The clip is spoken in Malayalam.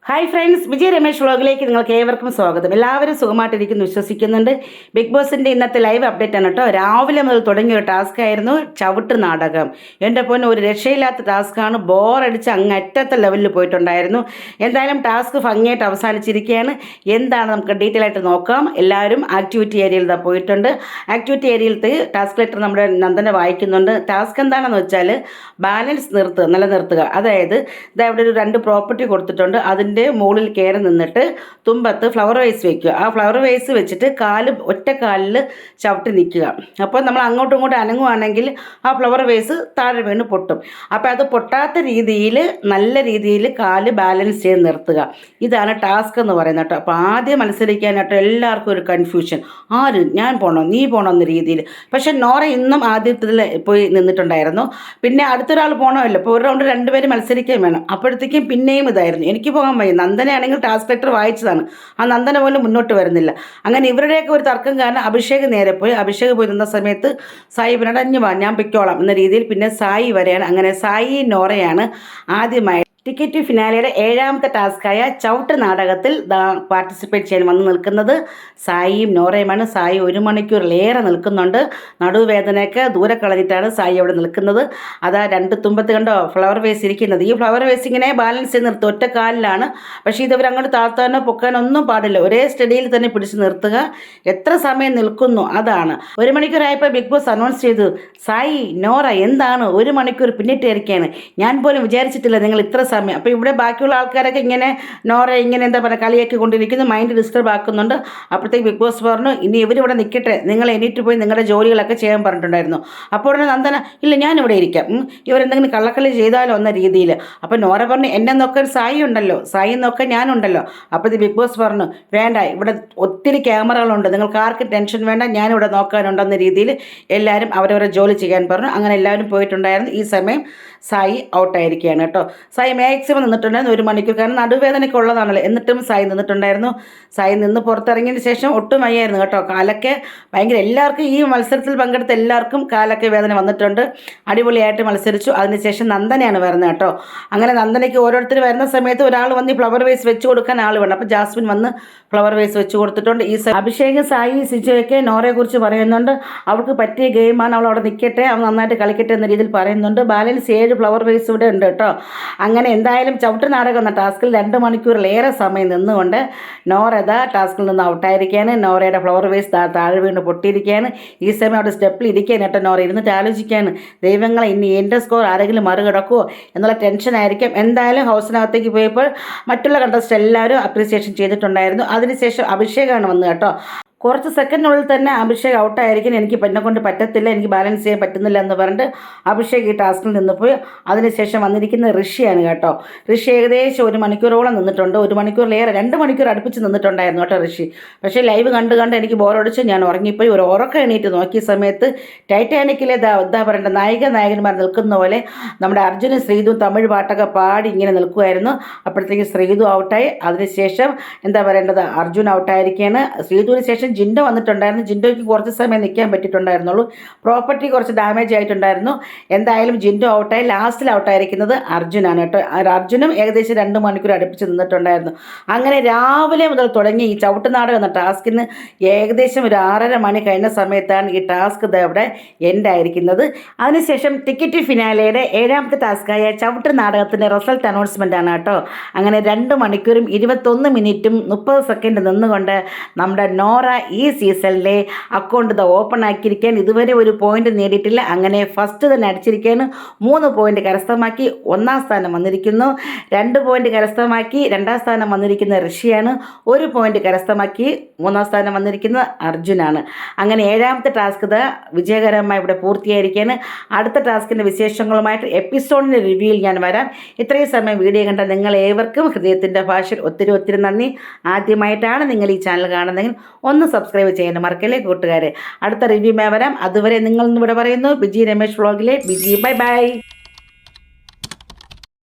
ഹായ് ഫ്രണ്ട്സ്, വിജയ് രമേശ് വ്ളോഗിലേക്ക് നിങ്ങൾക്ക് ഏവർക്കും സ്വാഗതം. എല്ലാവരും സുഖമായിട്ടിരിക്കുന്നു വിശ്വസിക്കുന്നുണ്ട്. ബിഗ് ബോസിൻ്റെ ഇന്നത്തെ ലൈവ് അപ്ഡേറ്റ് ആണ് കേട്ടോ. രാവിലെ മുതൽ തുടങ്ങിയ ഒരു ടാസ്ക് ആയിരുന്നു ചവിട്ട് നാടകം. എൻ്റെ പൊന്നെ, ഒരു രക്ഷയില്ലാത്ത ടാസ്ക്കാണ്. ബോറടിച്ച് അങ്ങറ്റത്തെ ലെവലിൽ പോയിട്ടുണ്ടായിരുന്നു. എന്തായാലും ടാസ്ക് ഭംഗിയായിട്ട് അവസാനിച്ചിരിക്കുകയാണ്. എന്താണ് നമുക്ക് ഡീറ്റെയിൽ ആയിട്ട് നോക്കാം. എല്ലാവരും ആക്ടിവിറ്റി ഏരിയയിൽ പോയിട്ടുണ്ട്. ആക്ടിവിറ്റി ഏരിയയിലത്തെ ടാസ്ക് ലെറ്റർ നമ്മുടെ നന്ദന വായിക്കുന്നുണ്ട്. ടാസ്ക് എന്താണെന്ന് വെച്ചാൽ ബാലൻസ് നിലനിർത്തുക. അതായത് ഇതാ ഇവിടെ ഒരു 2 പ്രോപ്പർട്ടി കൊടുത്തിട്ടുണ്ട്. അതിൻ്റെ മുകളിൽ കയറി നിന്നിട്ട് തുമ്പത്ത് ഫ്ലവർ വേസ് വെക്കുക. ആ ഫ്ലവർ വേസ് വെച്ചിട്ട് ഒറ്റ കാലിൽ ചവിട്ടി നിൽക്കുക. അപ്പോൾ നമ്മൾ അങ്ങോട്ടും ഇങ്ങോട്ടും അനങ്ങുവാണെങ്കിൽ ആ ഫ്ലവർ വേസ് താഴെ വീണ് പൊട്ടും. അപ്പോൾ അത് പൊട്ടാത്ത രീതിയിൽ നല്ല രീതിയിൽ കാല് ബാലൻസ് ചെയ്ത് നിർത്തുക. ഇതാണ് ടാസ്ക് എന്ന് പറയുന്നത് കേട്ടോ. അപ്പോൾ ആദ്യം മത്സരിക്കാനായിട്ട് എല്ലാവർക്കും ഒരു കൺഫ്യൂഷൻ, ആര് ഞാൻ പോകണോ നീ പോകണോ എന്ന രീതിയിൽ. പക്ഷേ നോറ ഇന്നും ആദ്യത്തിൽ പോയി നിന്നിട്ടുണ്ടായിരുന്നു. പിന്നെ അടുത്തൊരാൾ പോകണമല്ലോ. ഇപ്പോൾ ഒരു റൗണ്ട് 2 പേര് മത്സരിക്കാൻ വേണം. അപ്പോഴത്തേക്കും പിന്നെയും ഇതായിരുന്നു, എനിക്ക് പോകാൻ വയ്യ. നന്ദനയാണെങ്കിൽ ടാസ്ക് ലെറ്റർ വായിച്ചതാണ്, ആ നന്ദന പോലും മുന്നോട്ട് വരുന്നില്ല. അങ്ങനെ ഇവരുടെയൊക്കെ ഒരു തർക്കം കാരണം അഭിഷേക് നേരെ പോയി. അഭിഷേക് പോയി നിന്ന സമയത്ത് സായി പിന്നീട് അഞ്ഞു വാ ഞാൻ പിക്കോളാം എന്ന രീതിയിൽ പിന്നെ സായി വരെയാണ്. അങ്ങനെ സായി നോറയാണ് ആദ്യമായി ടിക്കറ്റ് ഫിനാലയുടെ 7ാമത്തെ ടാസ്ക്കായ ചവിട്ട് നാടകത്തിൽ പാർട്ടിസിപ്പേറ്റ് ചെയ്യാൻ വന്ന് നിൽക്കുന്നത് സായിയും നോറയുമാണ്. സായി 1 മണിക്കൂറിലേറെ നിൽക്കുന്നുണ്ട്. നടുവേദനയൊക്കെ ദൂരെ കളഞ്ഞിട്ടാണ് സായി അവിടെ നിൽക്കുന്നത്. അതാ 2 തുമ്പത്ത് കണ്ടോ ഫ്ലവർ വേസ് ഇരിക്കുന്നത്. ഈ ഫ്ലവർ വേസ് ഇങ്ങനെ ബാലൻസ് ചെയ്ത് നിർത്തും, ഒറ്റ കാലിലാണ്. പക്ഷേ ഇതവർ അങ്ങോട്ട് താഴ്ത്താനോ പൊക്കാനോ ഒന്നും പാടില്ല, ഒരേ സ്റ്റഡിയിൽ തന്നെ പിടിച്ച് നിർത്തുക. എത്ര സമയം നിൽക്കുന്നു അതാണ്. 1 മണിക്കൂറായപ്പോൾ ബിഗ് ബോസ് അനൗൺസ് ചെയ്തു, സായി നോറ എന്താണ് 1 മണിക്കൂർ പിന്നിട്ടിരിക്കുകയാണ്, ഞാൻ പോലും വിചാരിച്ചിട്ടില്ല നിങ്ങൾ ഇത്ര സമയം. അപ്പോൾ ഇവിടെ ബാക്കിയുള്ള ആൾക്കാരൊക്കെ ഇങ്ങനെ നോറ ഇങ്ങനെ എന്താ പറയുക കളിയാക്കി കൊണ്ടിരിക്കുന്നു, മൈൻഡ് ഡിസ്റ്റർബ് ആക്കുന്നുണ്ട്. അപ്പോഴത്തേക്ക് ബിഗ് ബോസ് പറഞ്ഞു, ഇനി ഇവരിവിടെ നിൽക്കട്ടെ, നിങ്ങൾ എണീറ്റ് പോയി നിങ്ങളുടെ ജോലികളൊക്കെ ചെയ്യാൻ പറഞ്ഞിട്ടുണ്ടായിരുന്നു. അപ്പോൾ ഉടനെ നന്ദന, ഇല്ല ഞാനിവിടെ ഇരിക്കാം, ഇവരെന്തെങ്കിലും കള്ളക്കളി ചെയ്താലോ എന്ന രീതിയിൽ. അപ്പോൾ നോറ പറഞ്ഞു, എന്നെ നോക്കാൻ സായി ഉണ്ടല്ലോ, സായി നോക്കാൻ ഞാനുണ്ടല്ലോ. അപ്പോഴത്തെ ബിഗ് ബോസ് പറഞ്ഞു, വേണ്ട, ഇവിടെ ഒത്തിരി ക്യാമറകളുണ്ട്, നിങ്ങൾക്ക് ആർക്കും ടെൻഷൻ വേണ്ട, ഞാനിവിടെ നോക്കാനുണ്ടെന്ന രീതിയിൽ എല്ലാവരും അവരവരെ ജോലി ചെയ്യാൻ പറഞ്ഞു. അങ്ങനെ എല്ലാവരും പോയിട്ടുണ്ടായിരുന്നു. ഈ സമയം സായി ഔട്ടായിരിക്കുകയാണ് കേട്ടോ. സായി മാക്സിമം നിന്നിട്ടുണ്ടായിരുന്നു 1 മണിക്കൂർ, കാരണം നടുവേദനയ്ക്ക് ഉള്ളതാണല്ലോ. എന്നിട്ടും സായി നിന്നിട്ടുണ്ടായിരുന്നു. സായി നിന്ന് പുറത്തിറങ്ങിയതിന് ശേഷം ഒട്ടും വയ്യായിരുന്നു കേട്ടോ. കാലൊക്കെ ഭയങ്കര, എല്ലാവർക്കും ഈ മത്സരത്തിൽ പങ്കെടുത്ത എല്ലാവർക്കും കാലൊക്കെ വേദന വന്നിട്ടുണ്ട്. അടിപൊളിയായിട്ട് മത്സരിച്ചു. അതിനുശേഷം നന്ദനയാണ് വരുന്നത് കേട്ടോ. അങ്ങനെ നന്ദനയ്ക്ക് ഓരോരുത്തർ വരുന്ന സമയത്ത് ഒരാൾ വന്ന് ഫ്ലവർ വേസ് വെച്ച് കൊടുക്കാൻ ആൾ വേണം. അപ്പോൾ ജാസ്മിൻ വന്ന് ഫ്ലവർ വേസ് വെച്ച് കൊടുത്തിട്ടുണ്ട്. ഈ അഭിഷേക് സായി സിജോയൊക്കെ നോറയെ കുറിച്ച് പറയുന്നുണ്ട്. അവൾക്ക് പറ്റിയ ഗെയിമാണ്, അവൾ അവിടെ നിൽക്കട്ടെ, അവൾ നന്നായിട്ട് കളിക്കട്ടെ എന്ന രീതിയിൽ പറയുന്നുണ്ട്. ബാലൻസ് 7 ഫ്ലവർ വേസ് ഇവിടെ ഉണ്ട് കേട്ടോ. അങ്ങനെ എന്തായാലും ചവിട്ട് നാടകം എന്ന ടാസ്കിൽ 2 മണിക്കൂറിലേറെ സമയം നിന്നുകൊണ്ട് നോറ ടാസ്കിൽ നിന്ന് ഔട്ടായിരിക്കുകയാണ്. നോറയുടെ ഫ്ലവർ വേസ് താഴെ വീണ് പൊട്ടിയിരിക്കുകയാണ്. ഈ സമയം അവിടെ സ്റ്റെപ്പിൽ ഇരിക്കാൻ കേട്ടോ. നോറ ഇരുന്നിട്ട് ആലോചിക്കുകയാണ്, ദൈവങ്ങളെ ഇനി എൻ്റെ സ്കോർ ആരെങ്കിലും മറികടക്കുമോ എന്നുള്ള ടെൻഷനായിരിക്കും. എന്തായാലും ഹൗസിനകത്തേക്ക് പോയപ്പോൾ മറ്റുള്ള കണ്ടസ്റ്റ് എല്ലാവരും അപ്രീസിയേഷൻ ചെയ്തിട്ടുണ്ടായിരുന്നു. അതിനുശേഷം അഭിഷേകമാണ് വന്നത് കേട്ടോ. കുറച്ച് സെക്കൻഡിനുള്ളിൽ തന്നെ അഭിഷേക് ഔട്ടായിരിക്കും. എനിക്ക് എന്നെക്കൊണ്ട് പറ്റത്തില്ല, എനിക്ക് ബാലൻസ് ചെയ്യാൻ പറ്റുന്നില്ല എന്ന് പറഞ്ഞിട്ട് അഭിഷേക് ഈ ടാസ്കിൽ നിന്ന് പോയി. അതിനുശേഷം വന്നിരിക്കുന്ന ഋഷിയാണ് കേട്ടോ. ഋഷി ഏകദേശം 1 മണിക്കൂറോളം നിന്നിട്ടുണ്ട്. 1 മണിക്കൂറിലേറെ 2 മണിക്കൂർ അടുപ്പിച്ച് നിന്നിട്ടുണ്ടായിരുന്നു കേട്ടോ ഋഷി. പക്ഷേ ലൈവ് കണ്ട് എനിക്ക് ബോറടിച്ച് ഞാൻ ഉറങ്ങിപ്പോയി. ഒരു ഉറക്കം എണീറ്റ് നോക്കിയ സമയത്ത് ടൈറ്റാനിക്കിലെ എന്താ പറയേണ്ട നായകന്മാർ നിൽക്കുന്ന പോലെ നമ്മുടെ അർജുനും ശ്രീതും തമിഴ് പാട്ടൊക്കെ പാടി ഇങ്ങനെ നിൽക്കുമായിരുന്നു. അപ്പോഴത്തേക്ക് ശ്രീതു ഔട്ടായി. അതിനുശേഷം എന്താ പറയേണ്ടത്, അർജുൻ ഔട്ടായിരിക്കുകയാണ്. ശ്രീതുവിന് ശേഷം ജിൻഡോ വന്നിട്ടുണ്ടായിരുന്നു. ജിൻഡോയ്ക്ക് കുറച്ച് സമയം നിൽക്കാൻ പറ്റിയിട്ടുണ്ടായിരുന്നുള്ളൂ. പ്രോപ്പർട്ടി കുറച്ച് ഡാമേജ് ആയിട്ടുണ്ടായിരുന്നു. എന്തായാലും ജിൻഡോ ഔട്ടായി. ലാസ്റ്റിൽ ഔട്ടായിരിക്കുന്നത് അർജുനാണ് കേട്ടോ. അർജുനും ഏകദേശം 2 മണിക്കൂർ അടുപ്പിച്ച് നിന്നിട്ടുണ്ടായിരുന്നു. അങ്ങനെ രാവിലെ മുതൽ തുടങ്ങി ഈ ചവിട്ടുനാടകം എന്ന ടാസ്കിന് ഏകദേശം ഒരു 6:30 മണി കഴിഞ്ഞ സമയത്താണ് ഈ ടാസ്ക് ഇവിടെ എൻഡ് ആയിരിക്കുന്നത്. അതിനുശേഷം ടിക്കറ്റ് ഫിനാലയുടെ 7ാമത്തെ ടാസ്കായ ചവിട്ട് നാടകത്തിൻ്റെ റിസൾട്ട് അനൗൺസ്മെൻ്റ് ആണ് കേട്ടോ. അങ്ങനെ 2 മണിക്കൂറും 21 മിനിറ്റും 30 സെക്കൻഡ് നിന്നുകൊണ്ട് നമ്മുടെ നോറ ഈ സീസണിലെ അക്കൗണ്ട് ഓപ്പൺ ആക്കിയിരിക്കാൻ ഇതുവരെ ഒരു പോയിന്റ് നേടിയിട്ടില്ല. അങ്ങനെ ഫസ്റ്റ് തന്നെ അടിച്ചിരിക്കുകയാണ്. 3 പോയിന്റ് കരസ്ഥമാക്കി 1ാം സ്ഥാനം വന്നിരിക്കുന്നു. 2 പോയിന്റ് കരസ്ഥമാക്കി 2ാം സ്ഥാനം വന്നിരിക്കുന്ന ഋഷിയാണ്. 1 പോയിന്റ് കരസ്ഥമാക്കി 3ാം സ്ഥാനം വന്നിരിക്കുന്നത് അർജുനാണ്. അങ്ങനെ 7ാമത്തെ ടാസ്ക് വിജയകരമായി ഇവിടെ പൂർത്തിയായിരിക്കുകയാണ്. അടുത്ത ടാസ്കിൻ്റെ വിശേഷങ്ങളുമായിട്ട് എപ്പിസോഡിൻ്റെ റിവ്യൂയിൽ ഞാൻ വരാം. ഇത്രയും സമയം വീഡിയോ കണ്ട നിങ്ങൾ ഏവർക്കും ഹൃദയത്തിൻ്റെ ഭാഷയിൽ ഒത്തിരി നന്ദി. ആദ്യമായിട്ടാണ് നിങ്ങൾ ഈ ചാനൽ കാണുന്നതെങ്കിൽ ഒന്ന് സബ്സ്ക്രൈബ് ചെയ്യാൻ മറക്കല്ലേ കൂട്ടുകാരെ. അടുത്ത റിവ്യൂമായി വരാം. അതുവരെ നിങ്ങൾ ഇവിടെ പറയുന്നു, വിജയ് രമേശ് വ്ളോഗിലെ വിജയ്. ബൈ.